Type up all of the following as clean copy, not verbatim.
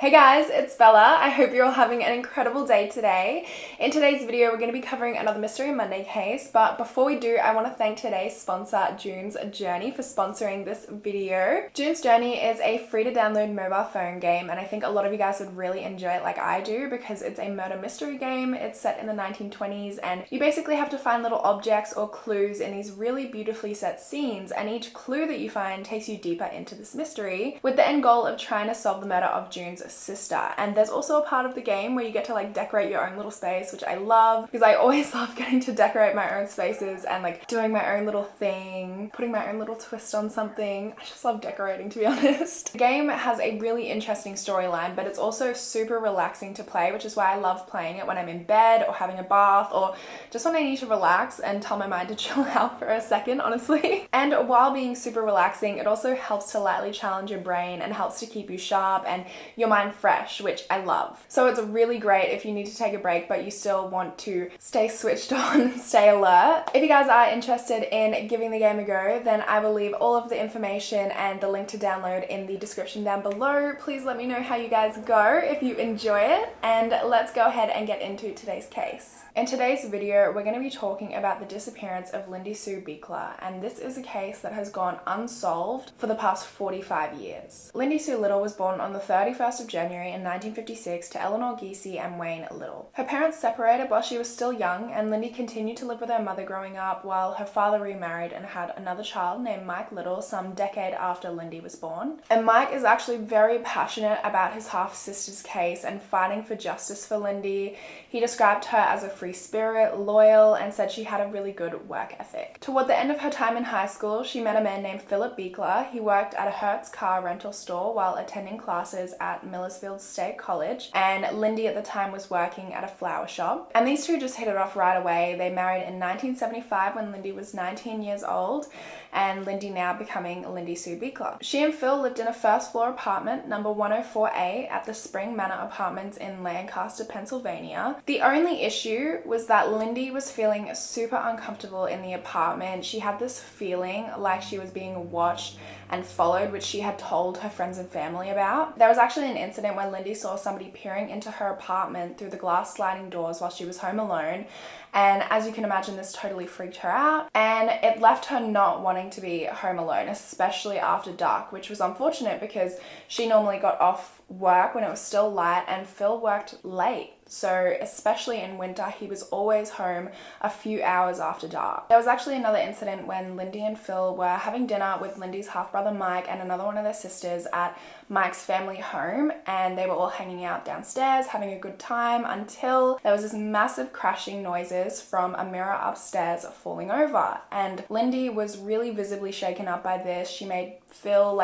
Hey guys, it's Bella. I hope you're all having an incredible day today. In today's video, we're going to be covering another Mystery Monday case, but before we do, I want to thank today's sponsor, June's Journey, for sponsoring this video. June's Journey is a free-to-download mobile phone game, and I think a lot of you guys would really enjoy it like I do because it's a murder mystery game. It's set in the 1920s, and you basically have to find little objects or clues in these really beautifully set scenes, and each clue that you find takes you deeper into this mystery, with the end goal of trying to solve the murder of June's sister. And there's also a part of the game where you get to like decorate your own little space, which I love because I always love getting to decorate my own spaces and like doing my own little thing, putting my own little twist on something. I just love decorating, to be honest. The game has a really interesting storyline, but it's also super relaxing to play, which is why I love playing it when I'm in bed or having a bath or just when I need to relax and tell my mind to chill out for a second, honestly. And while being super relaxing, it also helps to lightly challenge your brain and helps to keep you sharp and your mind fresh, which I love. So it's really great if you need to take a break but you still want to stay switched on and stay alert. If you guys are interested in giving the game a go, then I will leave all of the information and the link to download in the description down below. Please let me know how you guys go if you enjoy it, and let's go ahead and get into today's case. In today's video, we're going to be talking about the disappearance of Lindy Sue Biechler, and this is a case that has gone unsolved for the past 45 years. Lindy Sue Little was born on the 31st of January in 1956 to Eleanor Giese and Wayne Little. Her parents separated while she was still young, and Lindy continued to live with her mother growing up while her father remarried and had another child named Mike Little some decade after Lindy was born. And Mike is actually very passionate about his half-sister's case and fighting for justice for Lindy. He described her as a free spirit, loyal, and said she had a really good work ethic. Toward the end of her time in high school, she met a man named Philip Biechler. He worked at a Hertz car rental store while attending classes at Millersfield State College, and Lindy at the time was working at a flower shop. And these two just hit it off right away. They married in 1975 when Lindy was 19 years old, and Lindy now becoming Lindy Sue Biechler. She and Phil lived in a first floor apartment, number 104A, at the Spring Manor Apartments in Lancaster, Pennsylvania. The only issue was that Lindy was feeling super uncomfortable in the apartment. She had this feeling like she was being watched and followed, which she had told her friends and family about. There was actually an incident where Lindy saw somebody peering into her apartment through the glass sliding doors while she was home alone, and as you can imagine, this totally freaked her out, and it left her not wanting to be home alone, especially after dark, which was unfortunate because she normally got off work when it was still light, and Phil worked late. So especially in winter, he was always home a few hours after dark. There was actually another incident when Lindy and Phil were having dinner with Lindy's half-brother Mike and another one of their sisters at Mike's family home, and they were all hanging out downstairs having a good time until there was this massive crashing noises from a mirror upstairs falling over, and Lindy was really visibly shaken up by this. She made Phil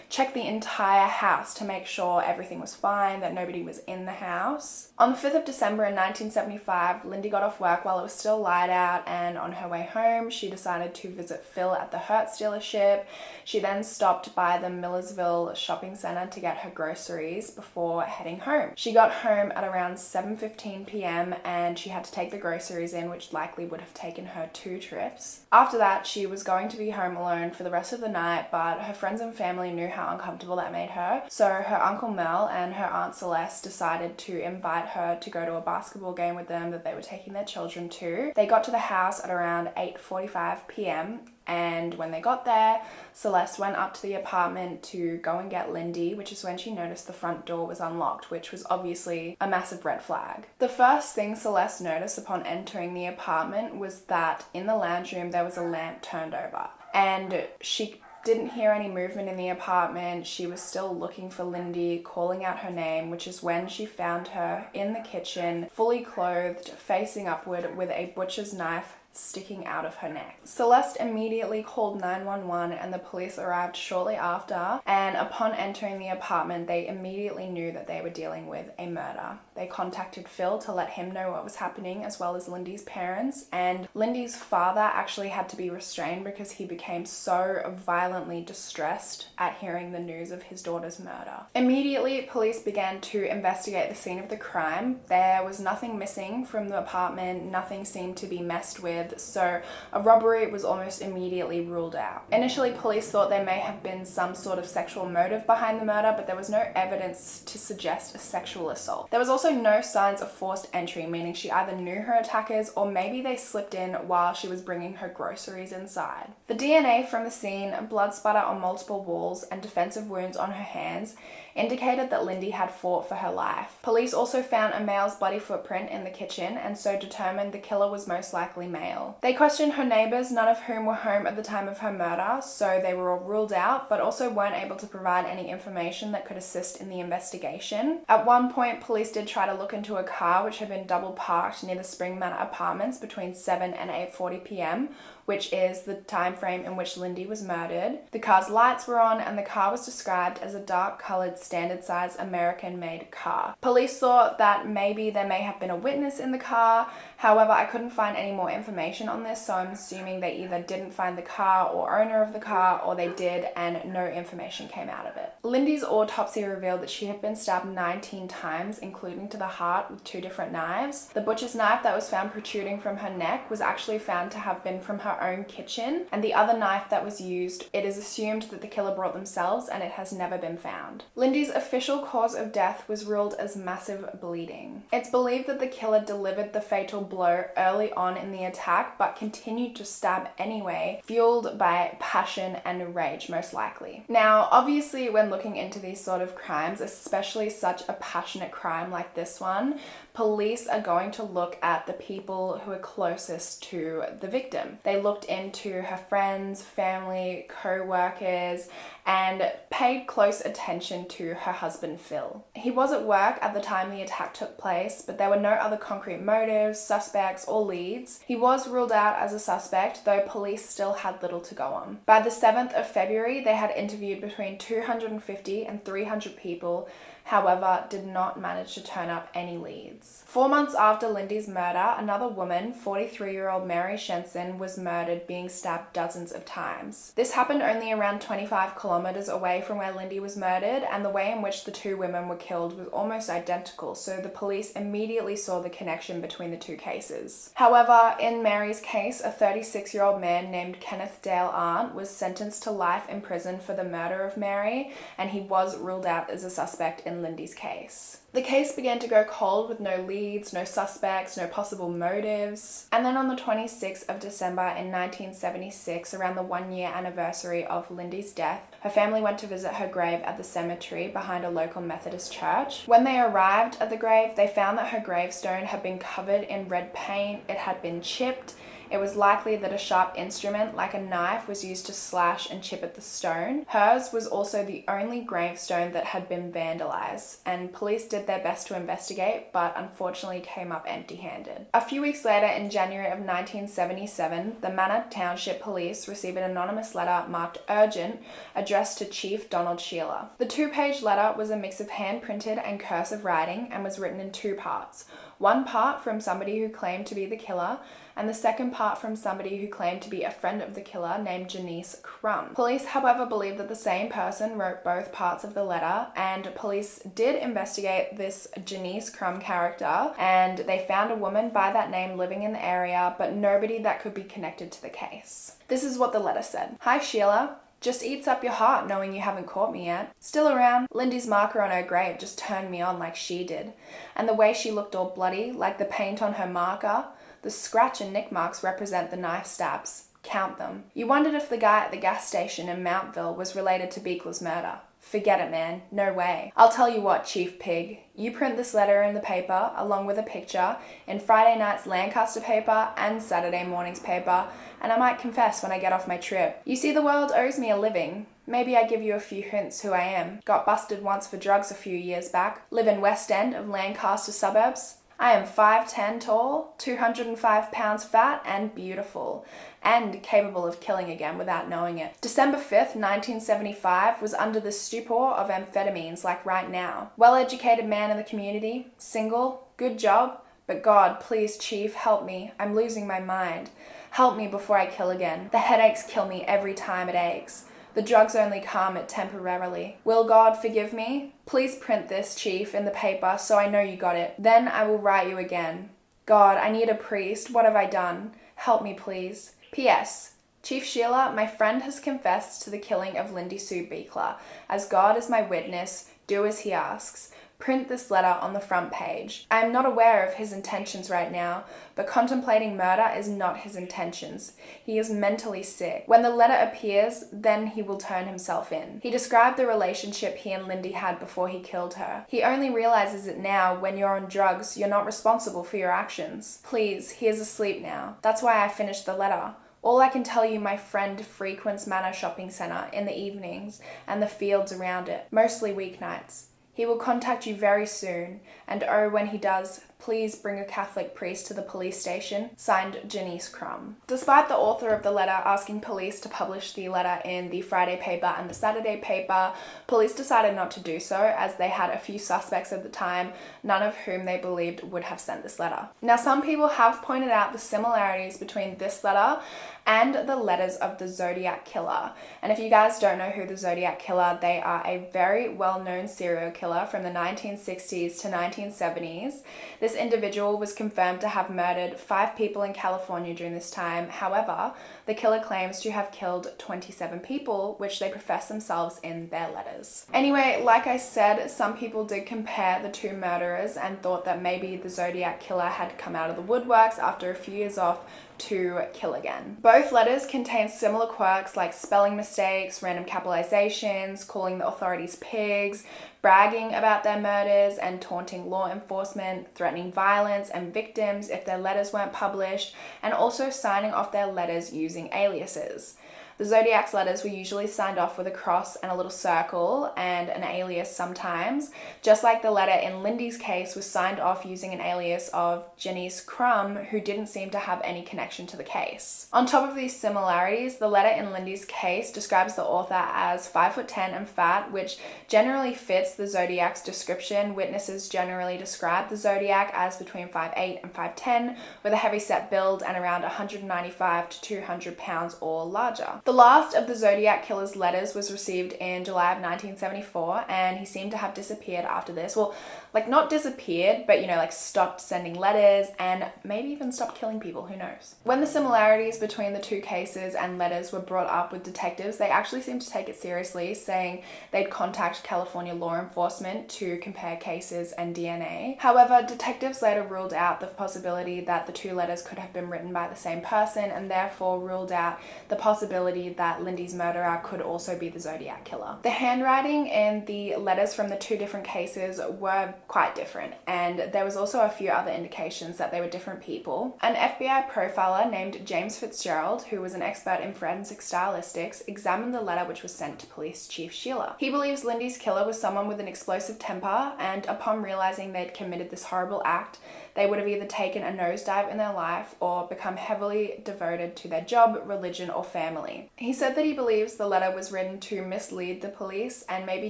check the entire house to make sure everything was fine, that nobody was in the house. On the 5th of December in 1975, Lindy got off work while it was still light out, and on her way home, she decided to visit Phil at the Hertz dealership. She then stopped by the Millersville shopping center to get her groceries before heading home. She got home at around 7:15 p.m. and she had to take the groceries in, which likely would have taken her 2 trips. After that, she was going to be home alone for the rest of the night, but her friends and family knew how uncomfortable that made her. So her Uncle Mel and her Aunt Celeste decided to invite her to go to a basketball game with them that they were taking their children to. They got to the house at around 8:45 p.m. and when they got there, Celeste went up to the apartment to go and get Lindy, which is when she noticed the front door was unlocked, which was obviously a massive red flag. The first thing Celeste noticed upon entering the apartment was that in the lounge room there was a lamp turned over, and she didn't hear any movement in the apartment. She was still looking for Lindy, calling out her name, which is when she found her in the kitchen, fully clothed, facing upward with a butcher's knife sticking out of her neck. Celeste immediately called 911 and the police arrived shortly after, and upon entering the apartment, they immediately knew that they were dealing with a murder. They contacted Phil to let him know what was happening, as well as Lindy's parents, and Lindy's father actually had to be restrained because he became so violently distressed at hearing the news of his daughter's murder. Immediately, police began to investigate the scene of the crime. There was nothing missing from the apartment, nothing seemed to be messed with, with, so a robbery was almost immediately ruled out. Initially, police thought there may have been some sort of sexual motive behind the murder, but there was no evidence to suggest a sexual assault. There was also no signs of forced entry, meaning she either knew her attackers or maybe they slipped in while she was bringing her groceries inside. The DNA from the scene, blood splatter on multiple walls, and defensive wounds on her hands indicated that Lindy had fought for her life. Police also found a male's bloody footprint in the kitchen and so determined the killer was most likely male. They questioned her neighbours, none of whom were home at the time of her murder, so they were all ruled out, but also weren't able to provide any information that could assist in the investigation. At one point, police did try to look into a car which had been double parked near the Spring Manor apartments between 7 and 8:40 p.m, which is the time frame in which Lindy was murdered. The car's lights were on and the car was described as a dark-coloured standard-size American-made car. Police thought that maybe there may have been a witness in the car. However, I couldn't find any more information on this, so I'm assuming they either didn't find the car or owner of the car, or they did and no information came out of it. Lindy's autopsy revealed that she had been stabbed 19 times, including to the heart, with 2 different knives. The butcher's knife that was found protruding from her neck was actually found to have been from her own kitchen, and the other knife that was used, it is assumed that the killer brought themselves, and it has never been found. Lindy's official cause of death was ruled as massive bleeding. It's believed that the killer delivered the fatal blow early on in the attack, but continued to stab anyway, fueled by passion and rage, most likely. Now, obviously, when looking into these sort of crimes, especially such a passionate crime like this one, police are going to look at the people who are closest to the victim. They looked into her friends, family, co-workers, and paid close attention to her husband, Phil. He was at work at the time the attack took place, but there were no other concrete motives, suspects, or leads. He was ruled out as a suspect, though police still had little to go on. By the 7th of February, they had interviewed between 250 and 300 people, however, did not manage to turn up any leads. 4 months after Lindy's murder, another woman, 43-year-old Mary Shenson, was murdered, being stabbed dozens of times. This happened only around 25 kilometers away from where Lindy was murdered, and the way in which the 2 women were killed was almost identical, so the police immediately saw the connection between the 2 cases. However, in Mary's case, a 36-year-old man named Kenneth Dale Arndt was sentenced to life in prison for the murder of Mary, and he was ruled out as a suspect in Lindy's case. The case began to go cold with no leads, no suspects, no possible motives. And then on the 26th of December in 1976, around the 1-year anniversary of Lindy's death, her family went to visit her grave at the cemetery behind a local Methodist church. When they arrived at the grave, they found that her gravestone had been covered in red paint, it had been chipped. It was likely that a sharp instrument, like a knife, was used to slash and chip at the stone. Hers was also the only gravestone that had been vandalized, and police did their best to investigate, but unfortunately came up empty-handed. A few weeks later, in January of 1977, the Manor Township Police received an anonymous letter marked urgent, addressed to Chief Donald Shearer. The 2-page letter was a mix of hand-printed and cursive writing and was written in 2 parts. One part from somebody who claimed to be the killer, and the second part from somebody who claimed to be a friend of the killer named Janice Crum. Police, however, believe that the same person wrote both parts of the letter, and police did investigate this Janice Crum character, and they found a woman by that name living in the area, but nobody that could be connected to the case. This is what the letter said. "Hi Sheila. Just eats up your heart knowing you haven't caught me yet. Still around, Lindy's marker on her grave just turned me on like she did. And the way she looked all bloody, like the paint on her marker, the scratch and nick marks represent the knife stabs. Count them. You wondered if the guy at the gas station in Mountville was related to Biechler's murder. Forget it, man. No way. I'll tell you what, Chief Pig. You print this letter in the paper, along with a picture, in Friday night's Lancaster paper and Saturday morning's paper, and I might confess when I get off my trip. You see, the world owes me a living. Maybe I give you a few hints who I am. Got busted once for drugs a few years back. Live in West End of Lancaster suburbs. I am 5'10" tall, 205 pounds fat, and beautiful, and capable of killing again without knowing it. December 5th, 1975 was under the stupor of amphetamines like right now. Well-educated man in the community, single, good job, but God, please Chief, help me. I'm losing my mind. Help me before I kill again. The headaches kill me every time it aches. The drugs only calm it temporarily. Will God forgive me? Please print this, Chief, in the paper so I know you got it. Then I will write you again. God, I need a priest. What have I done? Help me please. P.S. Chief Sheila, my friend has confessed to the killing of Lindy Sue Biechler. As God is my witness, do as he asks. Print this letter on the front page. I am not aware of his intentions right now, but contemplating murder is not his intentions. He is mentally sick. When the letter appears, then he will turn himself in. He described the relationship he and Lindy had before he killed her. He only realizes it now. When you're on drugs, you're not responsible for your actions. Please, he is asleep now. That's why I finished the letter. All I can tell you, my friend frequents Manor Shopping Centre in the evenings and the fields around it, mostly weeknights. He will contact you very soon, and oh, when he does, please bring a Catholic priest to the police station. Signed, Janice Crum. Despite the author of the letter asking police to publish the letter in the Friday paper and the Saturday paper, police decided not to do so as they had a few suspects at the time, none of whom they believed would have sent this letter. Now, some people have pointed out the similarities between this letter and the letters of the Zodiac Killer. And if you guys don't know who the Zodiac Killer, they are a very well-known serial killer from the 1960s to 1970s. This individual was confirmed to have murdered 5 people in California during this time. However, the killer claims to have killed 27 people, which they profess themselves in their letters. Anyway, like I said, some people did compare the two murderers and thought that maybe the Zodiac Killer had come out of the woodworks after a few years off to kill again. Both letters contain similar quirks like spelling mistakes, random capitalizations, calling the authorities pigs, bragging about their murders and taunting law enforcement, threatening violence and victims if their letters weren't published, and also signing off their letters using aliases. The Zodiac's letters were usually signed off with a cross and a little circle and an alias sometimes, just like the letter in Lindy's case was signed off using an alias of Janice Crum, who didn't seem to have any connection to the case. On top of these similarities, the letter in Lindy's case describes the author as 5'10" and fat, which generally fits the Zodiac's description. Witnesses generally describe the Zodiac as between 5'8" and 5'10", with a heavy-set build and around 195 to 200 pounds or larger. The last of the Zodiac Killer's letters was received in July of 1974, and he seemed to have disappeared after this. Well, like not disappeared, but stopped sending letters and maybe even stopped killing people, who knows. When the similarities between the two cases and letters were brought up with detectives, they actually seemed to take it seriously, saying they'd contact California law enforcement to compare cases and DNA. However, detectives later ruled out the possibility that the two letters could have been written by the same person, and therefore ruled out the possibility that Lindy's murderer could also be the Zodiac Killer. The handwriting in the letters from the two different cases were quite different, and there was also a few other indications that they were different people. An FBI profiler named James Fitzgerald, who was an expert in forensic stylistics, examined the letter which was sent to Police Chief Sheila. He believes Lindy's killer was someone with an explosive temper, and upon realizing they'd committed this horrible act, they would have either taken a nosedive in their life or become heavily devoted to their job, religion, or family. He said that he believes the letter was written to mislead the police and maybe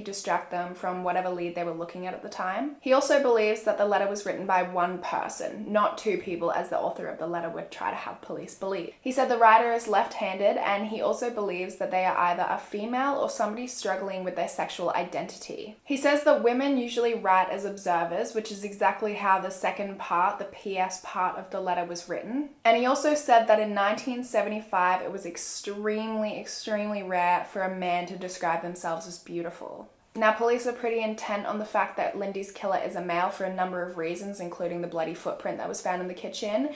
distract them from whatever lead they were looking at the time. He also believes that the letter was written by one person, not two people, as the author of the letter would try to have police believe. He said the writer is left-handed, and he also believes that they are either a female or somebody struggling with their sexual identity. He says that women usually write as observers, which is exactly how the second part, the PS part of the letter, was written. And he also said that in 1975 it was extremely rare for a man to describe themselves as beautiful. Now, police are pretty intent on the fact that Lindy's killer is a male for a number of reasons, including the bloody footprint that was found in the kitchen.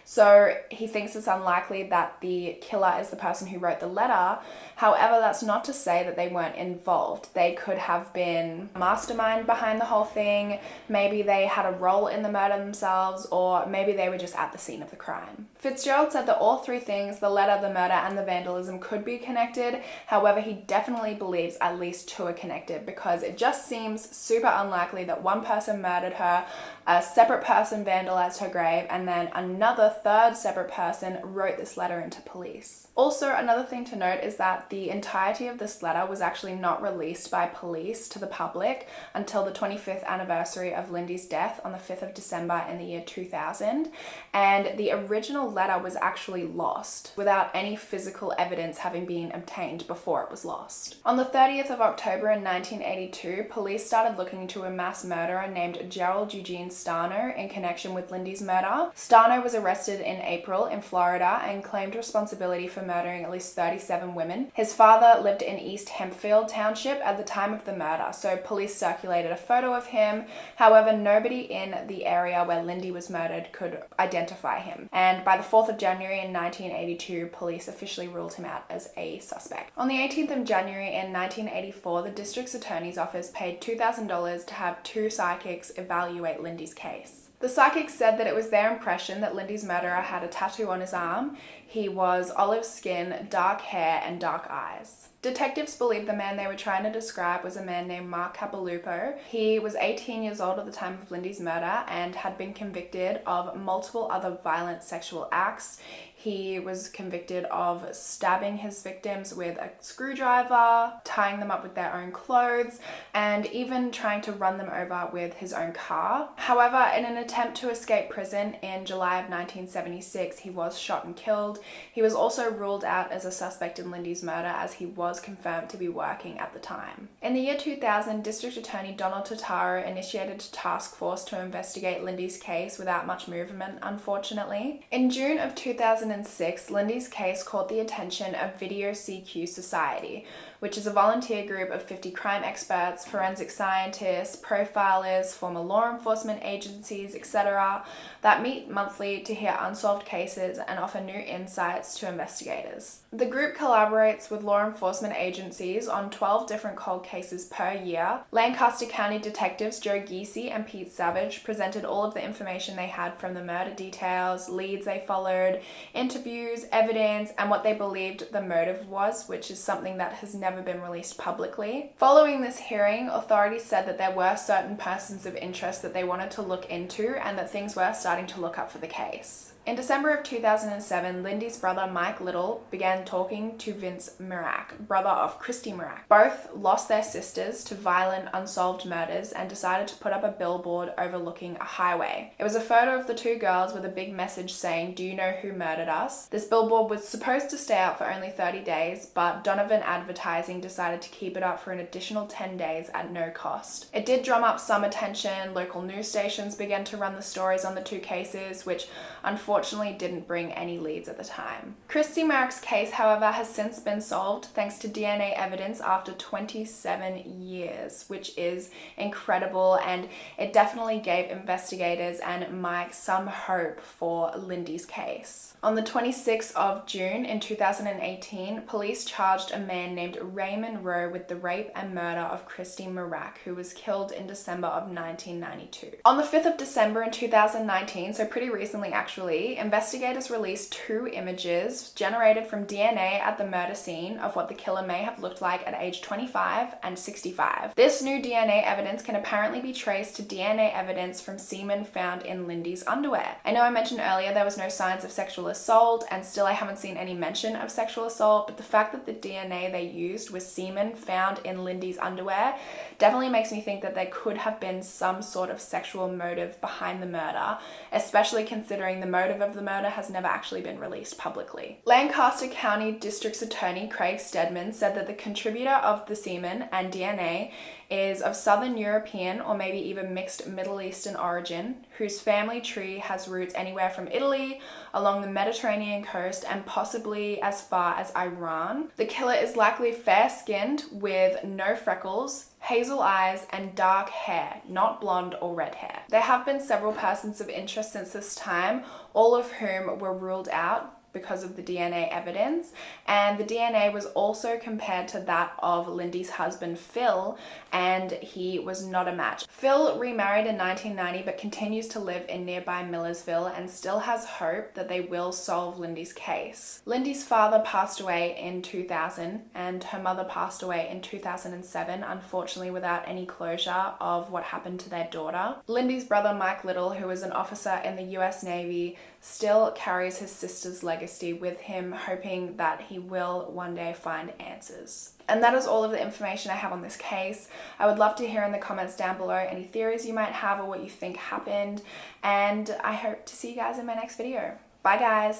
So he thinks it's unlikely that the killer is the person who wrote the letter. However, that's not to say that they weren't involved. They could have been mastermind behind the whole thing. Maybe they had a role in the murder themselves, or maybe they were just at the scene of the crime. Fitzgerald said that all three things, the letter, the murder, and the vandalism, could be connected. However, he definitely believes at least two are connected, because it just seems super unlikely that one person murdered her, a separate person vandalized her grave, and then another third separate person wrote this letter into police. Also, another thing to note is that the entirety of this letter was actually not released by police to the public until the 25th anniversary of Lindy's death on the 5th of December in the year 2000, and the original letter was actually lost without any physical evidence having been obtained before it was lost. On the 30th of October in 1982, police started looking into a mass murderer named Gerald Eugene Starno in connection with Lindy's murder. Starno was arrested in April in Florida and claimed responsibility for murdering at least 37 women. His father lived in East Hempfield Township at the time of the murder, so police circulated a photo of him. However, nobody in the area where Lindy was murdered could identify him. And by the 4th of January in 1982, police officially ruled him out as a suspect. On the 18th of January in 1984, the district's attorney's office paid $2,000 to have 2 psychics evaluate Lindy's case. The psychics said that it was their impression that Lindy's murderer had a tattoo on his arm. He was olive skin, dark hair, and dark eyes. Detectives believed the man they were trying to describe was a man named Mark Capilupo. He was 18 years old at the time of Lindy's murder and had been convicted of multiple other violent sexual acts. He was convicted of stabbing his victims with a screwdriver, tying them up with their own clothes, and even trying to run them over with his own car. However, in an attempt to escape prison in July of 1976, he was shot and killed. He was also ruled out as a suspect in Lindy's murder as he was confirmed to be working at the time. In the year 2000, District Attorney Donald Totaro initiated a task force to investigate Lindy's case without much movement, unfortunately. In June of 2006, Lindy's case caught the attention of Video CQ Society, which is a volunteer group of 50 crime experts, forensic scientists, profilers, former law enforcement agencies, etc., that meet monthly to hear unsolved cases and offer new insights to investigators. The group collaborates with law enforcement agencies on 12 different cold cases per year. Lancaster County detectives Joe Giese and Pete Savage presented all of the information they had from the murder details, leads they followed, interviews, evidence, and what they believed the motive was, which is something that has never been released publicly. Following this hearing, authorities said that there were certain persons of interest that they wanted to look into and that things were starting to look up for the case. In December of 2007, Lindy's brother Mike Little began talking to Vince Mirac, brother of Christy Mirac. Both lost their sisters to violent, unsolved murders and decided to put up a billboard overlooking a highway. It was a photo of the 2 girls with a big message saying, "Do you know who murdered us?" This billboard was supposed to stay out for only 30 days, but Donovan Advertising decided to keep it up for an additional 10 days at no cost. It did drum up some attention. Local news stations began to run the stories on the 2 cases, which unfortunately didn't bring any leads at the time. Christy Mark's case, however, has since been solved thanks to DNA evidence after 27 years, which is incredible, and it definitely gave investigators and Mike some hope for Lindy's case. On the 26th of June in 2018, police charged a man named Raymond Rowe with the rape and murder of Christy Mirac, who was killed in December of 1992. On the 5th of December in 2019, so pretty recently actually, investigators released 2 images generated from DNA at the murder scene of what the killer may have looked like at age 25 and 65. This new DNA evidence can apparently be traced to DNA evidence from semen found in Lindy's underwear. I know I mentioned earlier there was no signs of sexual assault, and still I haven't seen any mention of sexual assault, but the fact that the DNA they used was semen found in Lindy's underwear definitely makes me think that there could have been some sort of sexual motive behind the murder, especially considering the motive of the murder has never actually been released publicly. Lancaster County District's Attorney Craig Stedman said that the contributor of the semen and DNA is of Southern European or maybe even mixed Middle Eastern origin, whose family tree has roots anywhere from Italy, along the Mediterranean coast, and possibly as far as Iran. The killer is likely fair-skinned with no freckles, hazel eyes, and dark hair, not blonde or red hair. There have been several persons of interest since this time, all of whom were ruled out because of the DNA evidence, and the DNA was also compared to that of Lindy's husband Phil, and he was not a match. Phil remarried in 1990 but continues to live in nearby Millersville and still has hope that they will solve Lindy's case. Lindy's father passed away in 2000 and her mother passed away in 2007, unfortunately without any closure of what happened to their daughter. Lindy's brother Mike Little, who was an officer in the US Navy, still carries his sister's legacy with him, hoping that he will one day find answers. And that is all of the information I have on this case. I would love to hear in the comments down below any theories you might have or what you think happened, and I hope to see you guys in my next video. Bye guys!